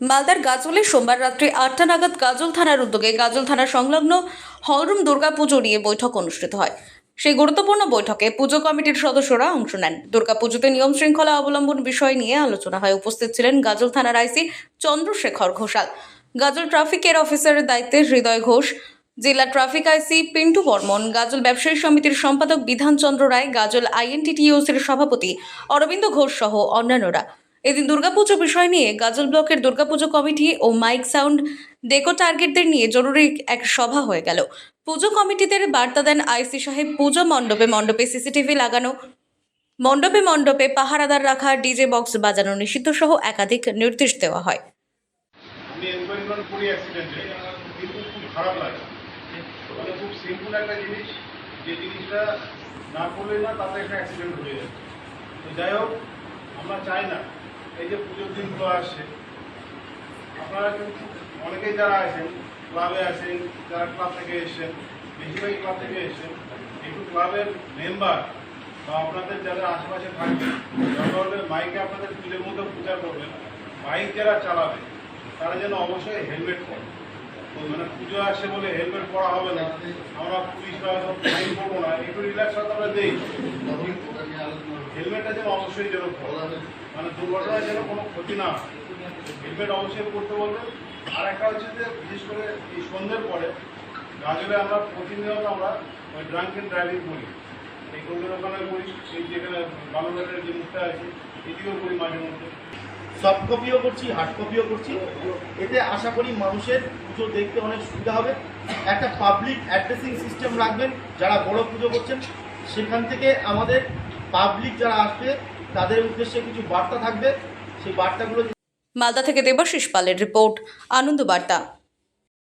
মালদার গাজলে সোমবার রাত্রি ৮টা নাগাদ গাজল থানার উদ্যোগে গাজল থানা সংলগ্ন হলরুম দুর্গাপুজো নিয়ে বৈঠক অনুষ্ঠিত হয়। সেই গুরুত্বপূর্ণ বৈঠকে পুজো কমিটির সদস্যরা অংশ নেন। দুর্গাপুজোতে নিয়ম শৃঙ্খলা অবলম্বন বিষয় নিয়ে আলোচনা হয়। উপস্থিত ছিলেন গাজল থানার আইসি চন্দ্রশেখর ঘোষাল, গাজল ট্রাফিকের অফিসারের দায়িত্বে হৃদয় ঘোষ, জেলা ট্রাফিক আইসি পিন্টু বর্মন, গাজল ব্যবসায়ী সমিতির সম্পাদক বিধানচন্দ্র রায়, গাজল আইএনটিটিইউসির সভাপতি অরবিন্দ ঘোষ সহ অন্যান্যরা। এদিন দুর্গাপুজো বিষয় নিয়ে গাজল ব্লকের দুর্গাপুজো কমিটি ও মাইক সাউন্ড ডেকো টার্গেটদের নিয়ে জরুরি এক সভা হয়ে গেল। পুজো কমিটিদের বার্তা দেন আইসি সাহেব। পুজো মণ্ডপে সিসিটিভি লাগানো, মণ্ডপে পাহারাদার রাখা, ডিজে বক্স বাজানো নিষিদ্ধ সহ একাধিক নির্দেশ দেওয়া হয়। আমি এনভায়রনমেন্ট করি অ্যাক্সিডেন্টে, কিন্তু খুব খারাপ লাগে। মানে খুব সিম্পল একটা জিনিস, যে জিনিসটা না করলে না তাতে একটা অ্যাক্সিডেন্ট হয়ে যায়। তো যাই হোক, আমরা চাই না এই যে পুজোর দিনগুলো আসছে, আপনারা কিন্তু অনেকেই যারা আসেন, ক্লাবে আসেন, যারা ক্লাব থেকে এসছেন, বেশিরভাগই ক্লাব থেকে এসছেন, একটু ক্লাবের মেম্বার বা আপনাদের যারা আশেপাশে থাকবেন, ধরনের মাইকে আপনাদের পুজোর মধ্যে প্রচার করবেন, বাইক যারা চালাবে তারা যেন অবশ্যই হেলমেট পরে। মানে পুজো আসে বলে হেলমেট পরা হবে না, আমরা পুলিশরা হয়তো ফাইন করবো না, একটু রিল্যাক্স হয়তো আমরা দিই, হেলমেটটা যেন অবশ্যই যেন পরে, মানে দুর্ঘটনায় যেন কোনো ক্ষতি না হয়, হেলমেট অবশ্যই করতে বলবে। আর একটা হচ্ছে যে বিশেষ করে এই সন্ধ্যের পরে গাজলে আমরা প্রতিনিয়ত আমরা ওই ড্রাঙ্ক অ্যান্ড ড্রাইভিং করি, এই কলকাতা ওখানে করি, সেই যেখানে বাংলাদেশের যে মুখটা আছে এটিও করি মাঝে মধ্যে। সফট কপিও করছি, হার্ড কপিও করছি। এতে আশা করি মানুষের পুজো দেখতে অনেক সুবিধা হবে। একটা পাবলিক অ্যাড্রেসিং সিস্টেম রাখবেন, যারা বড় পুজো করছেন সেখান থেকে আমাদের পাবলিক যারা আসবে তাদের উদ্দেশ্যে কিছু বার্তা থাকবে, সেই বার্তাগুলো। মালদা থেকে দেবাশিস পালের রিপোর্ট, আনন্দ বার্তা।